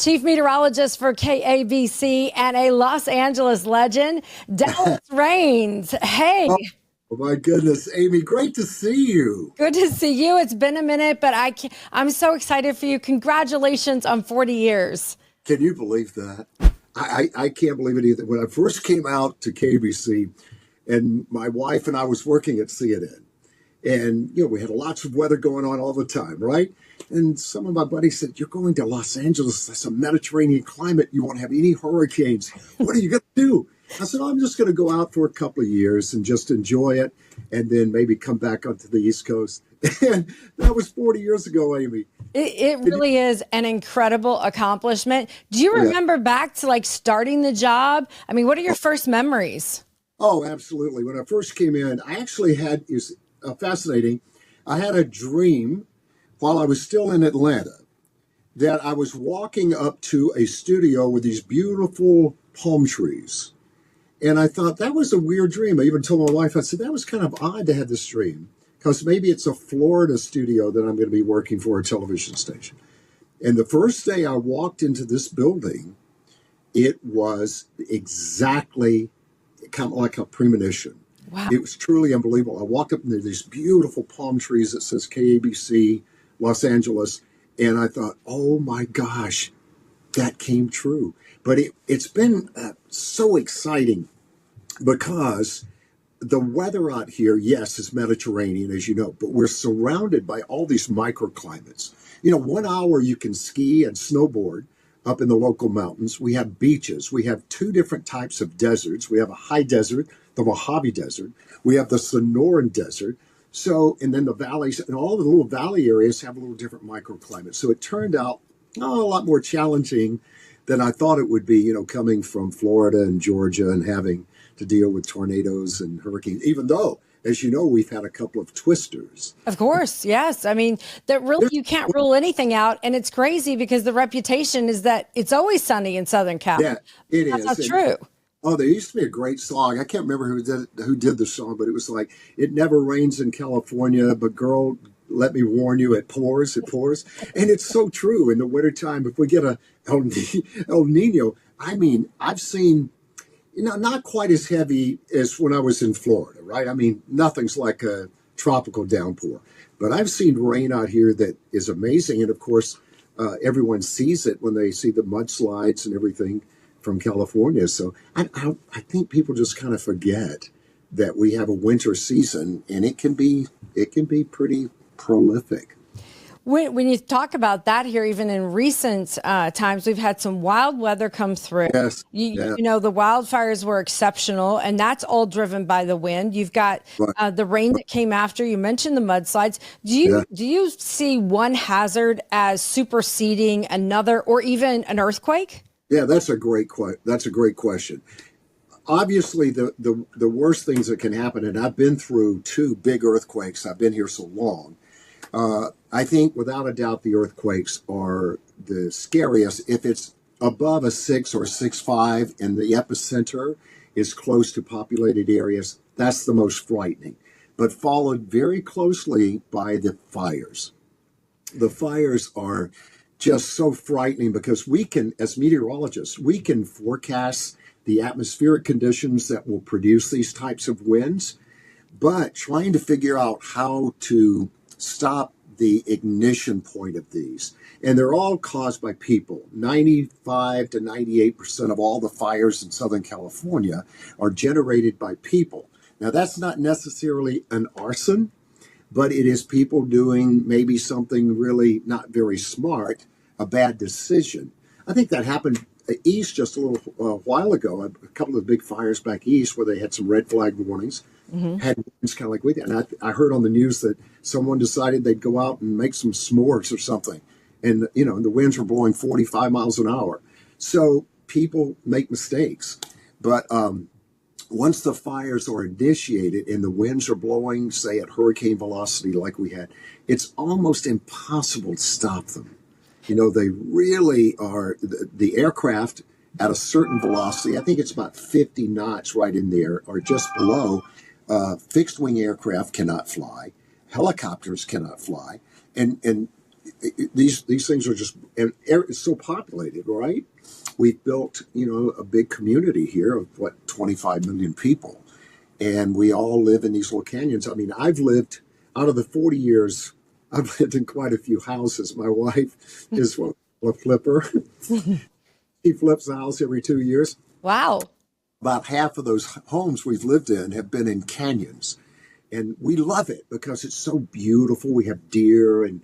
Chief meteorologist for KABC and a Los Angeles legend, Dallas Raines. Hey. Oh my goodness, Amy, great to see you. Good to see you. It's been a minute, but I'm so excited for you. Congratulations on 40 years. Can you believe that? I can't believe it either. When I first came out to KBC, and my wife and I was working at CNN, and we had lots of weather going on all the time, right? And some of my buddies said, "You're going to Los Angeles. That's a Mediterranean climate. You won't have any hurricanes. What are you going to do?" I said, "I'm just going to go out for a couple of years and just enjoy it, and then maybe come back onto the East Coast." And that was 40 years ago, Amy. It really is an incredible accomplishment. Do you remember back to starting the job? I mean, what are your first memories? Oh, absolutely. When I first came in, I actually had, is fascinating, I had a dream while I was still in Atlanta that I was walking up to a studio with these beautiful palm trees. And I thought that was a weird dream. I even told my wife, I said, that was kind of odd to have this dream, because maybe it's a Florida studio that I'm going to be working for, a television station. And the first day I walked into this building, it was exactly kind of like a premonition. Wow. It was truly unbelievable. I walked up and there's these beautiful palm trees that says KABC, Los Angeles. And I thought, oh my gosh, that came true. But it's been so exciting because the weather out here, yes, is Mediterranean, as you know, but we're surrounded by all these microclimates. 1 hour you can ski and snowboard up in the local mountains. We have beaches. We have two different types of deserts. We have a high desert, the Mojave Desert. We have the Sonoran Desert. So, and then the valleys, and all the little valley areas have a little different microclimate. So it turned out a lot more challenging than I thought it would be, coming from Florida and Georgia and having to deal with tornadoes and hurricanes, even though, as you know, we've had a couple of twisters. Of course, yes. I mean, that really, you can't rule anything out. And it's crazy because the reputation is that it's always sunny in Southern Cal. Yeah, it is. That's not true. Oh, there used to be a great song. I can't remember who did the song, but it was like, "It never rains in California, but girl, let me warn you, it pours, it pours." And it's so true. In the wintertime, if we get a El Nino, I mean, I've seen, not quite as heavy as when I was in Florida, right? I mean, nothing's like a tropical downpour. But I've seen rain out here that is amazing. And of course, everyone sees it when they see the mudslides and everything from California. So I think people just kind of forget that we have a winter season, and it can be pretty prolific. When you talk about that here, even in recent times, we've had some wild weather come through. Yes. The wildfires were exceptional, and that's all driven by the wind. You've got the rain that came after. You mentioned the mudslides. Do you see one hazard as superseding another, or even an earthquake? Yeah, that's a great question. Obviously, the worst things that can happen, and I've been through two big earthquakes. I've been here so long. I think without a doubt the earthquakes are the scariest. If it's above a 6 or 6.5 and the epicenter is close to populated areas, that's the most frightening. But followed very closely by the fires. The fires are just so frightening because we can, as meteorologists, we can forecast the atmospheric conditions that will produce these types of winds, but trying to figure out how to stop the ignition point of these. And they're all caused by people. 95 to 98% of all the fires in Southern California are generated by people. Now, that's not necessarily an arson, but it is people doing maybe something really not very smart, a bad decision. I think that happened east just a little while ago, a couple of big fires back east where they had some red flag warnings. Had winds kind of like we did. And I heard on the news that someone decided they'd go out and make some s'mores or something. And, the winds were blowing 45 miles an hour. So people make mistakes. But once the fires are initiated and the winds are blowing, say, at hurricane velocity like we had, it's almost impossible to stop them. They really are. The aircraft at a certain velocity, I think it's about 50 knots right in there or just below, fixed wing aircraft cannot fly, helicopters cannot fly, and these things are just, and it's so populated, right? We've built, a big community here of 25 million people, and we all live in these little canyons. I mean, I've lived out of the 40 years, I've lived in quite a few houses. My wife is a flipper. He flips a house every 2 years. Wow. About half of those homes we've lived in have been in canyons. And we love it because it's so beautiful. We have deer and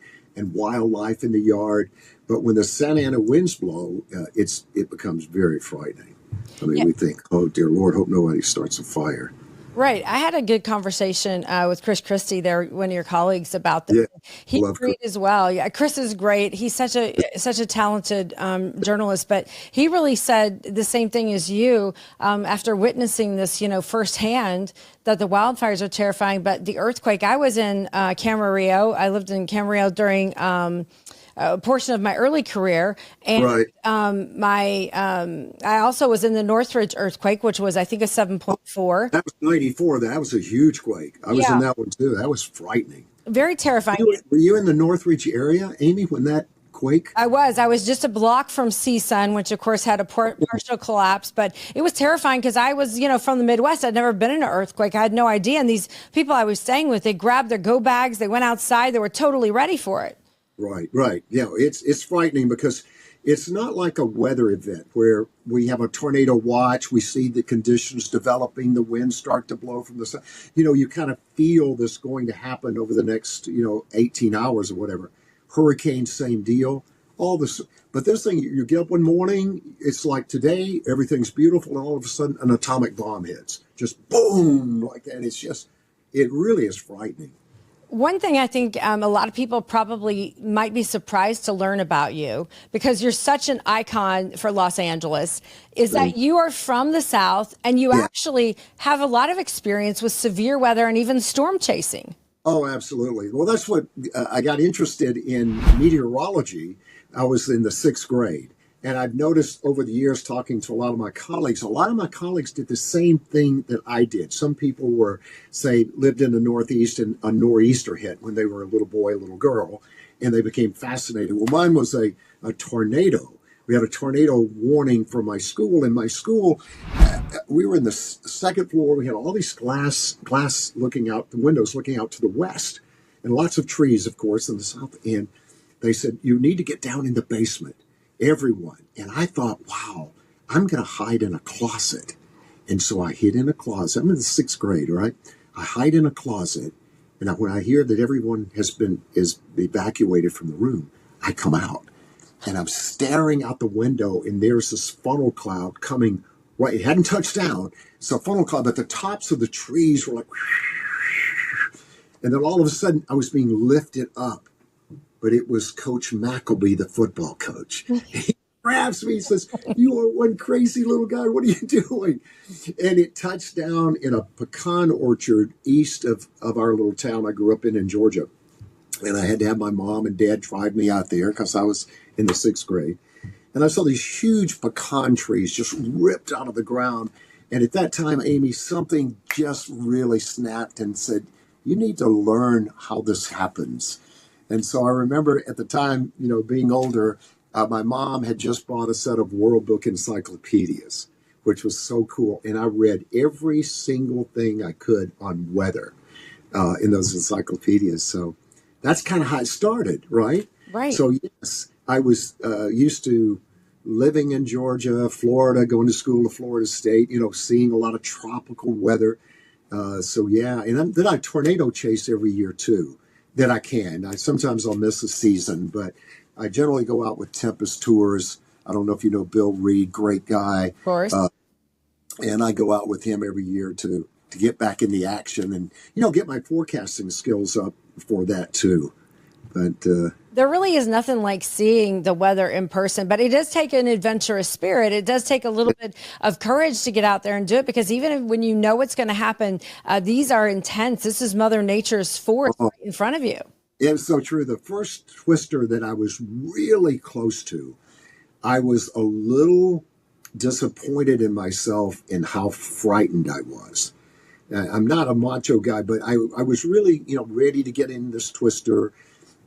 wildlife in the yard. But when the Santa Ana winds blow, it becomes very frightening. I mean, we think, oh, dear Lord, hope nobody starts a fire. Right. I had a good conversation with Chris Christie, there, one of your colleagues, about this. Yeah, He's love great as well. Yeah, Chris is great. He's such a talented journalist, but he really said the same thing as you after witnessing this, firsthand, that the wildfires are terrifying. But the earthquake, I was in Camarillo. I lived in Camarillo during a portion of my early career. And right. I also was in the Northridge earthquake, which was, I think, a 7.4. That was 94. That was a huge quake. I was in that one too. That was frightening. Very terrifying. Were you in the Northridge area, Amy, when that quake? I was just a block from CSUN, which of course had a partial collapse, but it was terrifying because I was, from the Midwest. I'd never been in an earthquake. I had no idea. And these people I was staying with, they grabbed their go bags. They went outside. They were totally ready for it. Right. Yeah, it's frightening because it's not like a weather event where we have a tornado watch. We see the conditions developing, the winds start to blow from the sun. You kind of feel this going to happen over the next, 18 hours or whatever. Hurricanes, same deal. All this, but this thing, you get up one morning, it's like today, everything's beautiful, and all of a sudden an atomic bomb hits. Just boom, like that. It really is frightening. One thing I think a lot of people probably might be surprised to learn about you, because you're such an icon for Los Angeles, is that you are from the South and you actually have a lot of experience with severe weather and even storm chasing. Oh, absolutely. Well, that's what I got interested in meteorology. I was in the 6th grade. And I've noticed over the years, talking to a lot of my colleagues did the same thing that I did. Some people lived in the Northeast and a nor'easter hit when they were a little boy, a little girl, and they became fascinated. Well, mine was a tornado. We had a tornado warning for my school. In my school, we were in the second floor. We had all these glass looking out the windows, looking out to the west, and lots of trees, of course, in the south. And they said, you need to get down in the basement. Everyone. And I thought, wow, I'm going to hide in a closet. And so I hid in a closet. I'm in the 6th grade, right? I hide in a closet. And when I hear that everyone is evacuated from the room, I come out. And I'm staring out the window, and there's this funnel cloud coming right. It hadn't touched down. It's a funnel cloud, but the tops of the trees were like, and then all of a sudden I was being lifted up. But it was Coach McElby, the football coach. He grabs me, says, you are one crazy little guy. What are you doing? And it touched down in a pecan orchard east of our little town I grew up in Georgia. And I had to have my mom and dad drive me out there because I was in the 6th grade. And I saw these huge pecan trees just ripped out of the ground. And at that time, Amy, something just really snapped and said, you need to learn how this happens. And so I remember at the time, being older, my mom had just bought a set of World Book encyclopedias, which was so cool. And I read every single thing I could on weather in those encyclopedias. So that's kind of how it started, right? Right. So, yes, I was used to living in Georgia, Florida, going to school to Florida State, seeing a lot of tropical weather. And then I tornado chase every year, too. That I can. Sometimes I'll miss a season, but I generally go out with Tempest Tours. I don't know if you know Bill Reed, great guy. Of course. And I go out with him every year to get back in the action and, get my forecasting skills up for that too. But there really is nothing like seeing the weather in person, but it does take an adventurous spirit. It does take a little bit of courage to get out there and do it, because even when you know what's going to happen, these are intense. This is Mother Nature's force right in front of you. It's so true. The first twister that I was really close to, I was a little disappointed in myself in how frightened I was. I'm not a macho guy, but I was really, ready to get in this twister.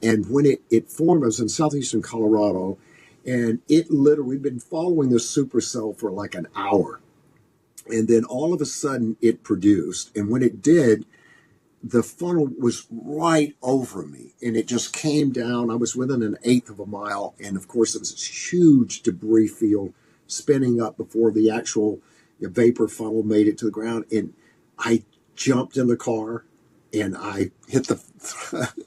And when it formed, I was in southeastern Colorado, and it literally, we'd been following this supercell for like an hour. And then all of a sudden it produced. And when it did, the funnel was right over me, and it just came down. I was within an eighth of a mile. And of course, it was this huge debris field spinning up before the actual vapor funnel made it to the ground. And I jumped in the car, and I hit the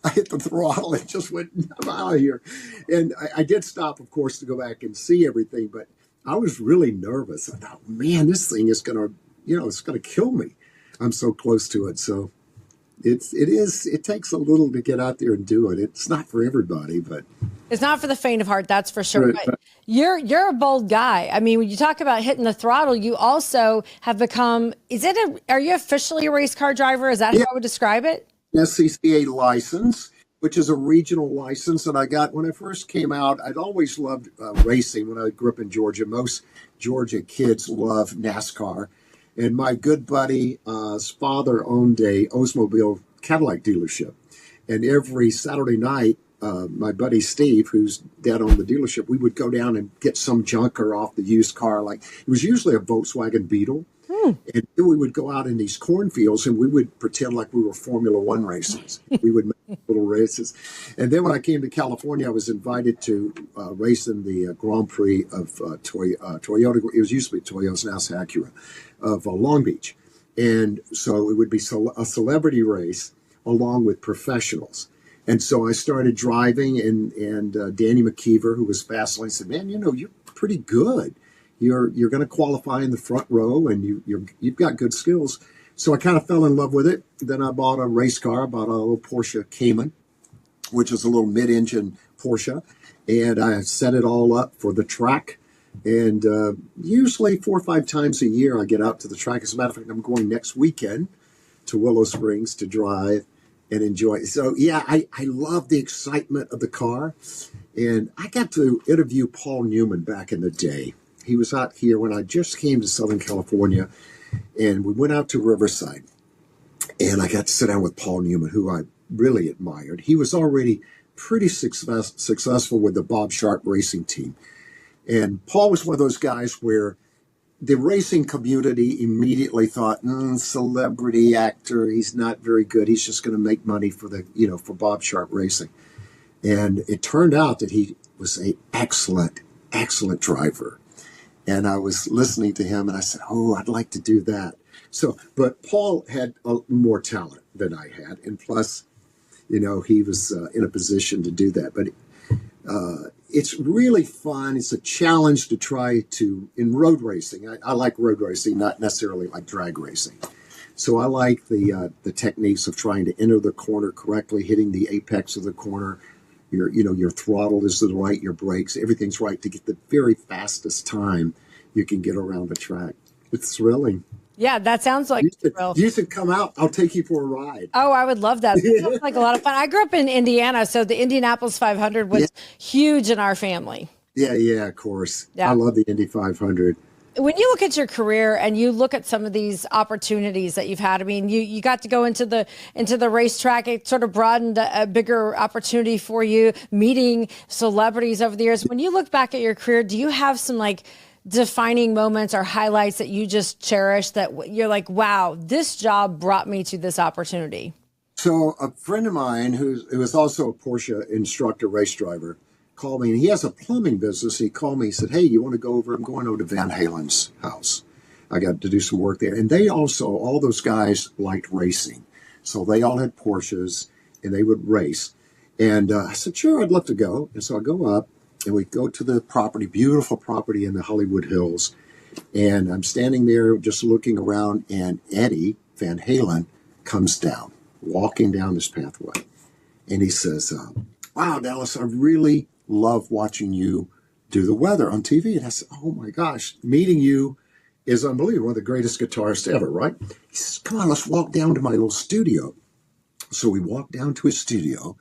I hit the throttle and just went, I'm out of here. And I did stop, of course, to go back and see everything, but I was really nervous. I thought, man, this thing is gonna, it's gonna kill me. I'm so close to it. So it takes a little to get out there and do it. It's not for everybody, but it's not for the faint of heart, that's for sure. But you're a bold guy. I mean, when you talk about hitting the throttle, you also have become, are you officially a race car driver? Is that how I would describe it? SCCA license, which is a regional license that I got when I first came out. I'd always loved racing when I grew up in Georgia. Most Georgia kids love NASCAR. And my good buddy's father owned a Oldsmobile Cadillac dealership. And every Saturday night, my buddy Steve, whose dad owned the dealership, we would go down and get some junker off the used car. Like, it was usually a Volkswagen Beetle. And then we would go out in these cornfields, and we would pretend like we were Formula One racers. We would make little races. And then when I came to California, I was invited to race in the Grand Prix of Toyota. It was used to be Toyota's, now it's Acura, of Long Beach. And so it would be a celebrity race along with professionals. And so I started driving, and Danny McKeever, who was Fastlane, said, man, you're pretty good. You're going to qualify in the front row, and you've got good skills. So I kind of fell in love with it. Then I bought a race car. I bought a little Porsche Cayman, which is a little mid-engine Porsche, and I set it all up for the track. And usually 4 or 5 times a year I get out to the track. As a matter of fact, I'm going next weekend to Willow Springs to drive and enjoy it. So, yeah, I love the excitement of the car. And I got to interview Paul Newman back in the day. He was out here when I just came to Southern California, and we went out to Riverside, and I got to sit down with Paul Newman, who I really admired. He was already pretty successful with the Bob Sharp racing team. And Paul was one of those guys where the racing community immediately thought, celebrity actor, he's not very good. He's just going to make money for for Bob Sharp Racing. And it turned out that he was an excellent driver. And I was listening to him, and I said, I'd like to do that. So, but Paul had more talent than I had. And plus, he was in a position to do that. But it's really fun. It's a challenge to try in road racing. I like road racing, not necessarily like drag racing. So I like the techniques of trying to enter the corner correctly, hitting the apex of the corner. Your throttle is right, your brakes, everything's right to get the very fastest time you can get around the track. It's thrilling. Yeah, that sounds like you should come out. I'll take you for a ride. Oh, I would love that. That sounds like a lot of fun. I grew up in Indiana, so the Indianapolis 500 was huge in our family. Yeah, of course. Yeah. I love the Indy 500. When you look at your career and you look at some of these opportunities that you've had, I mean, you got to go into the racetrack. It sort of broadened a bigger opportunity for you, meeting celebrities over the years. When you look back at your career, do you have some defining moments or highlights that you just cherish that you're like, wow, this job brought me to this opportunity? So a friend of mine who was also a Porsche instructor, race driver, called me, and he has a plumbing business. He called me, he said, hey, you want to go over? I'm going over to Van Halen's house. I got to do some work there. And they also, all those guys liked racing. So they all had Porsches, and they would race. And I said, sure, I'd love to go. And so I go up, and we go to the property, beautiful property in the Hollywood Hills. And I'm standing there just looking around, and Eddie Van Halen comes down, walking down this pathway. And he says, wow, Dallas, I really love watching you do the weather on TV. And I said, oh my gosh, meeting you is unbelievable. One of the greatest guitarists ever, right? He says, come on, let's walk down to my little studio. So we walk down to his studio,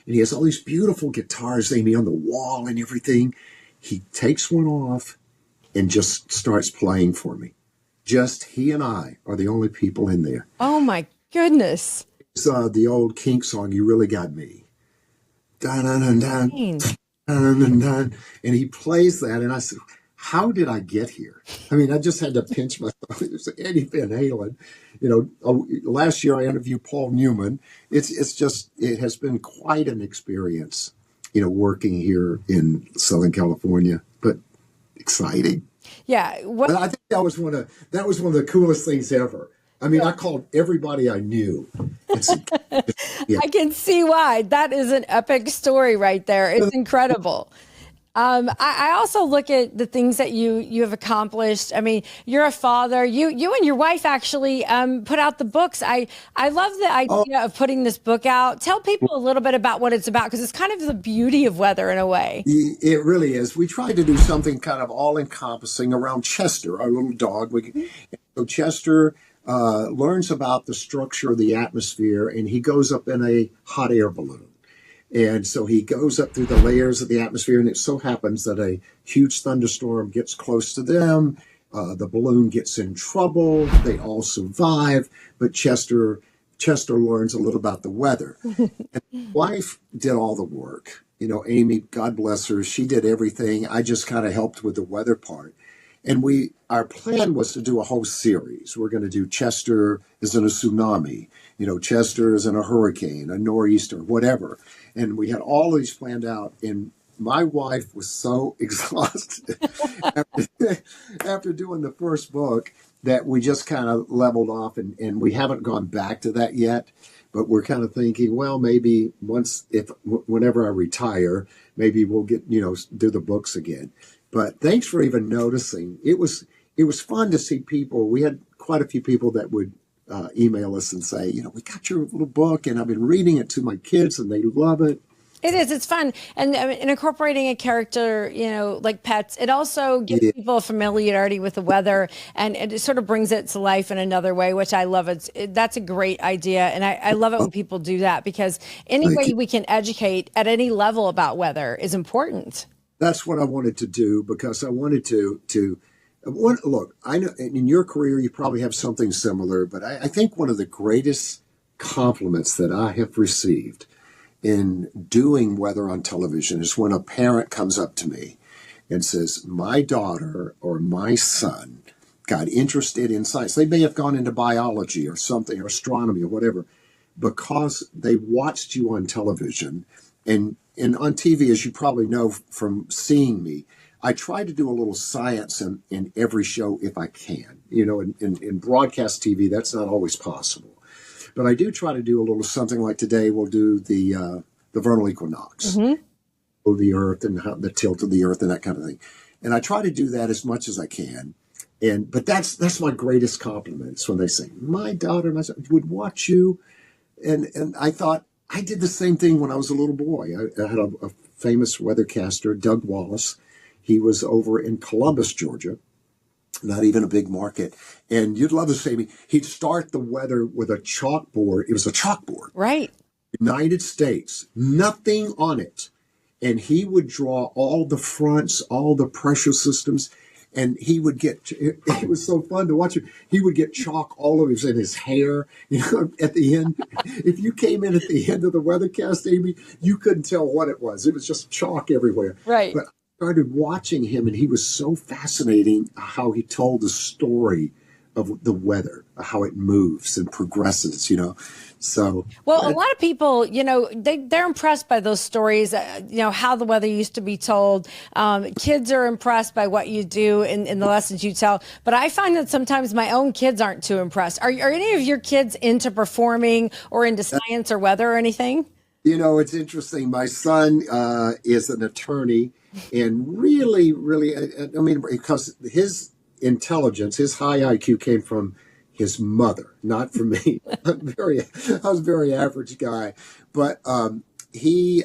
and he has all these beautiful guitars, Amy, on the wall and everything. He takes one off and just starts playing for me. Just he and I are the only people in there. Oh my goodness. It's the old Kink song, You Really Got Me. dun, dun, dun, dun, dun, dun, dun, and he plays that, and I said, "How did I get here?" I mean, I just had to pinch myself. It was Eddie Van Halen. Last year I interviewed Paul Newman. It's just it has been quite an experience, working here in Southern California, but exciting. Yeah. But I think that was one of the coolest things ever. I mean, I called everybody I knew and said, "Yeah." I can see why. That is an epic story right there. It's incredible. I also look at the things that you have accomplished. I mean, you're a father. You and your wife actually put out the books. I love the Oh, idea of putting this book out. Tell people a little bit about what it's about, because it's kind of the beauty of weather in a way. it really is. We tried to do something kind of all encompassing around Chester, our little dog. So Chester learns about the structure of the atmosphere, and he goes up in a hot air balloon. And so he goes up through the layers of the atmosphere, and it so happens that a huge thunderstorm gets close to them. The balloon gets in trouble. They all survive, but Chester learns a little about the weather. And my wife did all the work. Amy, God bless her, she did everything. I just kind of helped with the weather part. And our plan was to do a whole series. We're going to do Chester is in a tsunami, Chester is in a hurricane, a nor'easter, whatever. And we had all these planned out. And my wife was so exhausted after doing the first book that we just kind of leveled off, and we haven't gone back to that yet. But we're kind of thinking, well, maybe whenever I retire, maybe we'll get, do the books again. But thanks for even noticing. It was fun to see people. We had quite a few people that would email us and say, we got your little book, and I've been reading it to my kids, and they love it. It is. It's fun. And incorporating a character, like pets, it also gives Yeah, people a familiarity with the weather, and it sort of brings it to life in another way, which I love. That's a great idea. And I love it when people do that, because any thank way you. we can educate at any level about weather is important. That's what I wanted to do, because I wanted look, I know in your career you probably have something similar, but I think one of the greatest compliments that I have received in doing weather on television is when a parent comes up to me and says, my daughter or my son got interested in science. They may have gone into biology or something, or astronomy or whatever, because they watched you on television. And on TV, as you probably know from seeing me, I try to do a little science in every show if I can. In broadcast TV, that's not always possible. But I do try to do a little something like today. We'll do the vernal equinox of the Earth, and the tilt of the Earth and that kind of thing. And I try to do that as much as I can. But that's my greatest compliments, when they say, my daughter, my son would watch you. And I thought, I did the same thing when I was a little boy. I had a famous weathercaster, Doug Wallace. He was over in Columbus, Georgia, not even a big market. And you'd love to see me. He'd start the weather with a chalkboard. It was a chalkboard, Right. United States, nothing on it. And he would draw all the fronts, all the pressure systems. And he would it was so fun to watch him. He would get chalk all over his hair, at the end. If you came in at the end of the weathercast, Amy, you couldn't tell what it was. It was just chalk everywhere. Right. But I started watching him, and he was so fascinating how he told the story of the weather, how it moves and progresses, So, Well, a lot of people, they're impressed by those stories, how the weather used to be told. Kids are impressed by what you do in the lessons you tell. But I find that sometimes my own kids aren't too impressed. Are any of your kids into performing or into science or weather or anything? it's interesting. My son is an attorney, and really, really, I mean, because his intelligence, his high IQ came from his mother, not from me. I was a very average guy, but he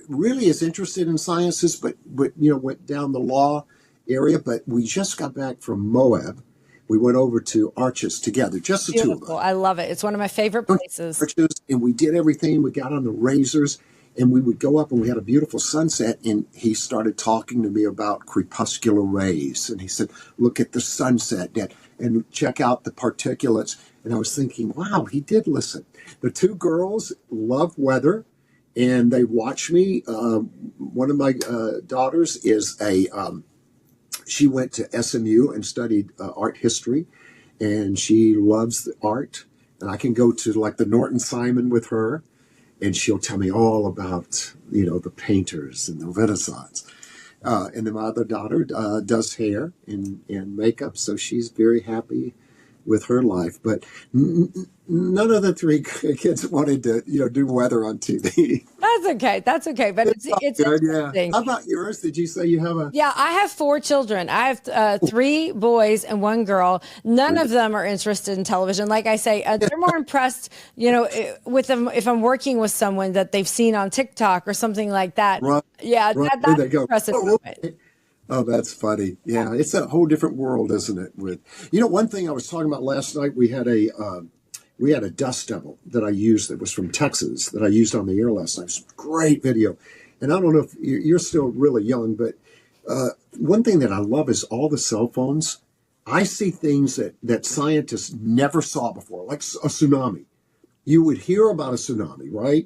really is interested in sciences, but went down the law area. But we just got back from Moab. We went over to Arches together, just the two of us. Beautiful. I love it. It's one of my favorite places. Arches, and we did everything. We got on the razors, and we would go up, and we had a beautiful sunset. And he started talking to me about crepuscular rays, and he said, "Look at the sunset, Dad, and check out the particulates." And I was thinking, wow, he did listen. The two girls love weather, and they watch me. One of my daughters she went to SMU and studied art history, and she loves the art. And I can go to like the Norton Simon with her, and she'll tell me all about, the painters and the Renaissance. And then my other daughter does hair and makeup, so she's very happy with her life. But none of the three kids wanted to, do weather on TV. That's okay. But it's good, yeah. interesting. How about yours? Did you say you have a? Yeah, I have 4 children. I have 3 boys and 1 girl. None of them are interested in television. Like I say, they're more impressed, with them if I'm working with someone that they've seen on TikTok or something like that. Right. Yeah, right. that's they go. impressive. Okay. Oh, that's funny. Yeah, it's a whole different world, isn't it? One thing I was talking about last night, we had a dust devil that I used that was from Texas that I used on the air last night. It was a great video. And I don't know if you're still really young, but one thing that I love is all the cell phones. I see things that scientists never saw before, like a tsunami. You would hear about a tsunami, right?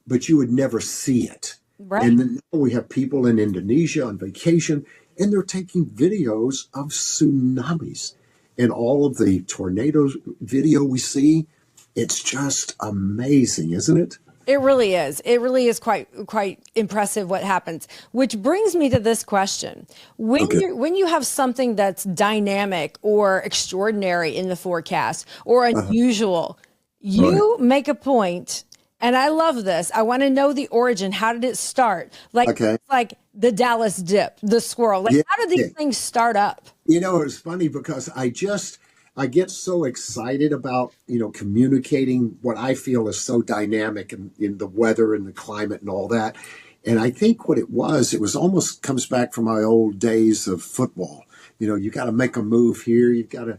But you would never see it. Right. And then now we have people in Indonesia on vacation, and they're taking videos of tsunamis and all of the tornadoes video we see. It's just amazing, isn't it? It really is. It really is quite impressive what happens. Which brings me to this question: when you have something that's dynamic or extraordinary in the forecast or unusual, you make a point. And I love this. I want to know the origin. How did it start? Like the Dallas dip, the squirrel. How did these things start up? It was funny because I get so excited about, communicating what I feel is so dynamic in the weather and the climate and all that. And I think what it was almost comes back from my old days of football. You got to make a move here. You've got to,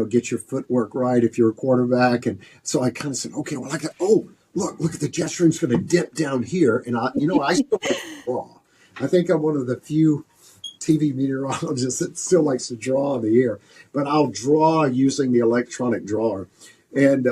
get your footwork right if you're a quarterback. And so I kind of said, okay, well, look at the jet stream's going to dip down here. And I still like to draw. I think I'm one of the few TV meteorologists that still likes to draw on the air, but I'll draw using the electronic drawer. And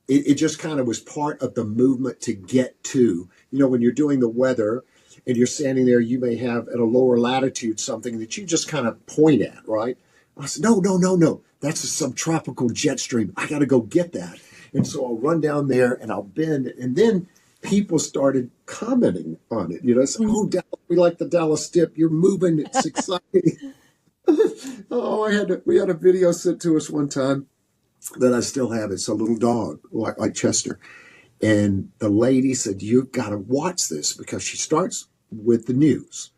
it just kind of was part of the movement to get to, when you're doing the weather and you're standing there, you may have at a lower latitude something that you just kind of point at, right? I said, no. That's a subtropical jet stream. I got to go get that. And so I'll run down there and I'll bend. And then people started commenting on it. So, Dallas, we like the Dallas dip. You're moving. It's exciting. We had a video sent to us one time that I still have. It's a little dog like Chester. And the lady said, you've got to watch this, because she starts with the news.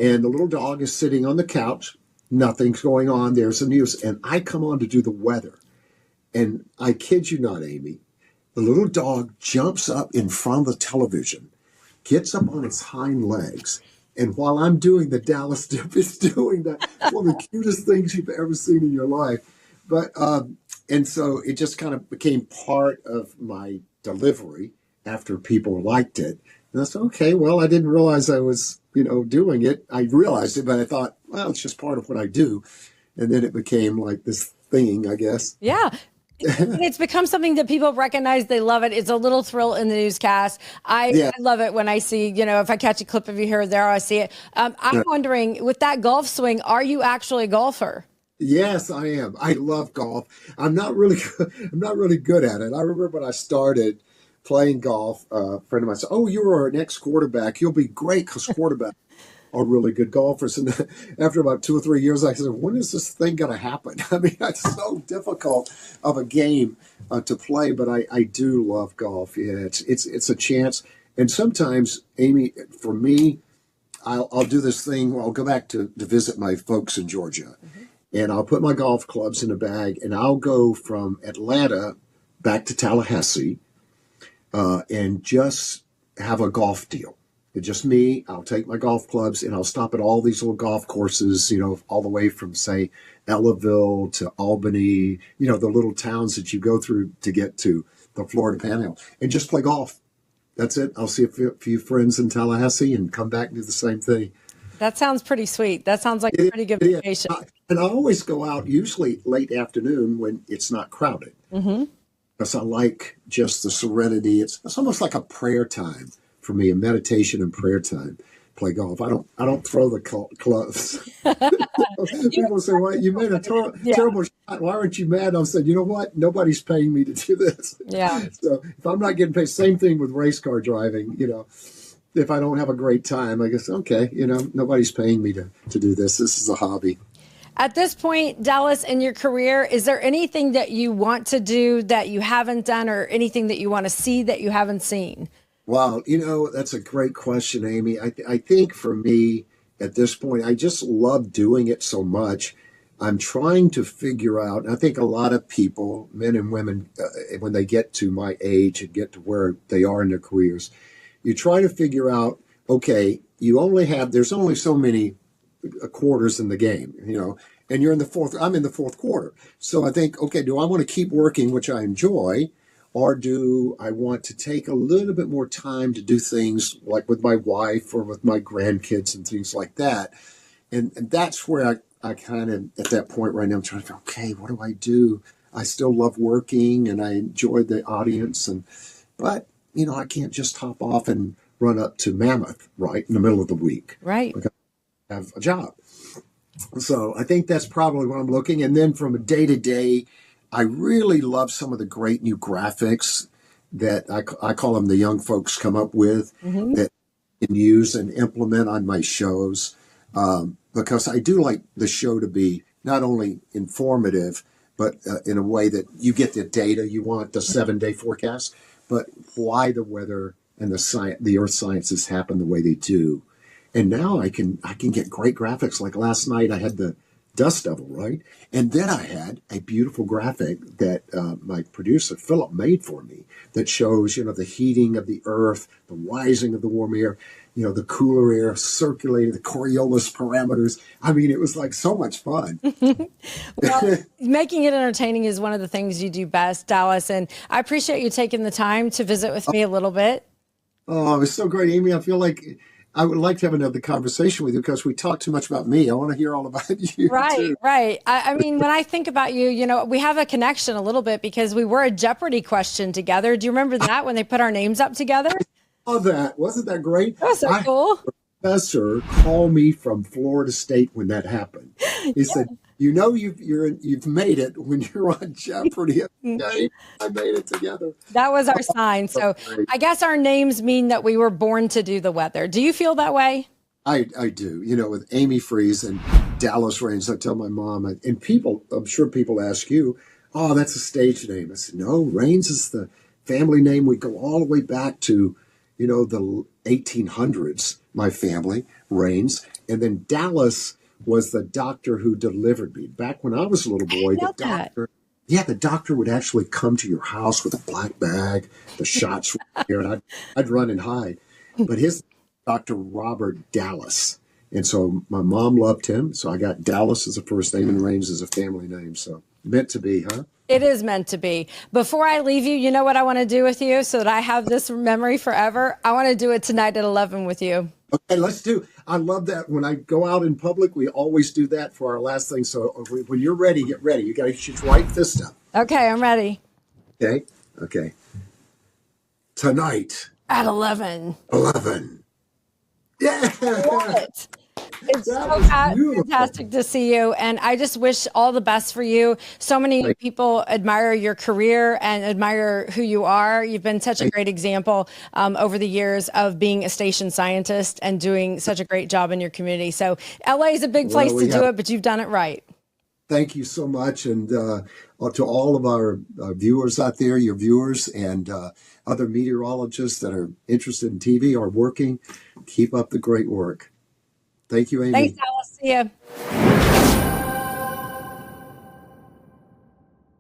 And the little dog is sitting on the couch. Nothing's going on. There's the news. And I come on to do the weather. And I kid you not, Amy, the little dog jumps up in front of the television, gets up on its hind legs, and while I'm doing the Dallas dip, it's doing that. One of the cutest things you've ever seen in your life. But and so it just kind of became part of my delivery after people liked it. And I said, okay, well, I didn't realize I was, doing it. I realized it, but I thought, well, it's just part of what I do. And then it became like this thing, I guess. Yeah. And it's become something that people recognize. They love it. It's a little thrill in the newscast. I love it when I see, if I catch a clip of you here or there, I see it. I'm wondering, with that golf swing, are you actually a golfer? Yes, I am. I love golf. I'm not really good at it. I remember when I started playing golf, a friend of mine said, oh, you were an ex-quarterback. You'll be great, because quarterbacks are really good golfers. And after about 2 or 3 years, I said, when is this thing going to happen? I mean, it's so difficult of a game to play, but I do love golf. Yeah, it's a chance. And sometimes, Amy, for me, I'll do this thing where I'll go back to visit my folks in Georgia. And I'll put my golf clubs in a bag, and I'll go from Atlanta back to Tallahassee and just have a golf deal. It's just me. I'll take my golf clubs and I'll stop at all these little golf courses, all the way from, say, Ellaville to Albany, the little towns that you go through to get to the Florida Panhandle, and just play golf. That's it. I'll see a few friends in Tallahassee and come back and do the same thing. That sounds pretty sweet. That sounds like a pretty good vacation. And I always go out usually late afternoon when it's not crowded. Because I like just the serenity. It's almost like a prayer time for me, and meditation and prayer time. Play golf. I don't throw the clubs. People say, "Well, you made a terrible shot. Why aren't you mad?" I'm saying, "You know what? Nobody's paying me to do this." Yeah. So if I'm not getting paid, same thing with race car driving. If I don't have a great time, I guess, okay, nobody's paying me to do this. This is a hobby. At this point, Dallas, in your career, is there anything that you want to do that you haven't done, or anything that you want to see that you haven't seen? Wow, that's a great question, Amy. I think for me at this point, I just love doing it so much. I'm trying to figure out, and I think a lot of people, men and women, when they get to my age and get to where they are in their careers, you try to figure out, okay, there's only so many quarters in the game, and I'm in the fourth quarter. So I think, okay, do I want to keep working, which I enjoy, or do I want to take a little bit more time to do things like with my wife or with my grandkids and things like that? And that's where I kind of, at that point right now, I'm trying to figure, okay, what do I do? I still love working and I enjoy the audience, but I can't just hop off and run up to Mammoth right in the middle of the week. Right. Because I have a job. So I think that's probably what I'm looking. And then from a day to day, I really love some of the great new graphics that I call them the young folks come up with that I can use and implement on my shows. Because I do like the show to be not only informative, but in a way that you get the data you want, the 7-day forecast, but why the weather and the earth sciences happen the way they do. And now I can get great graphics. Like last night I had the dust devil, right? And then I had a beautiful graphic that my producer, Philip, made for me that shows, the heating of the earth, the rising of the warm air, the cooler air circulating, the Coriolis parameters. I mean, it was like so much fun. Well, making it entertaining is one of the things you do best, Dallas. And I appreciate you taking the time to visit with me a little bit. Oh, it was so great, Amy. I feel like I would like to have another conversation with you because we talk too much about me. I want to hear all about you. Right, too. right. I mean, when I think about you, we have a connection a little bit because we were a Jeopardy question together. Do you remember that when they put our names up together? I saw that. Wasn't that great? That was so cool. Had a professor called me from Florida State when that happened. He said, you've made it when you're on Jeopardy. Okay, I made it together. That was our sign. So I guess our names mean that we were born to do the weather. Do you feel that way? I do. With Amy Freeze and Dallas Rains, I tell my mom, and people, I'm sure people ask you, oh, that's a stage name. I said, no, Rains is the family name. We go all the way back to, the 1800s, my family, Rains. And then Dallas was the doctor who delivered me. Back when I was a little boy, the doctor would actually come to your house with a black bag, the shots were here, and I'd run and hide. But his Dr. Robert Dallas. And so my mom loved him. So I got Dallas as a first name and Rains as a family name. So meant to be, huh? It is meant to be. Before I leave you, you know what I want to do with you so that I have this memory forever? I want to do it tonight at 11 with you. Okay, let's do. I love that. When I go out in public, we always do that for our last thing. So when you're ready, get ready. You got to shoot your right fist up. Okay, I'm ready. Okay. Tonight. At 11. 11. Yeah. I love it. It's so fantastic to see you. And I just wish all the best for you. So many people admire your career and admire who you are. You've been such a great example over the years of being a station scientist and doing such a great job in your community. So LA is a big place to do it, but you've done it right. Thank you so much. And to all of our viewers out there, your viewers and other meteorologists that are interested in TV or working, keep up the great work. Thank you, Amy. Thanks, Alice. See you.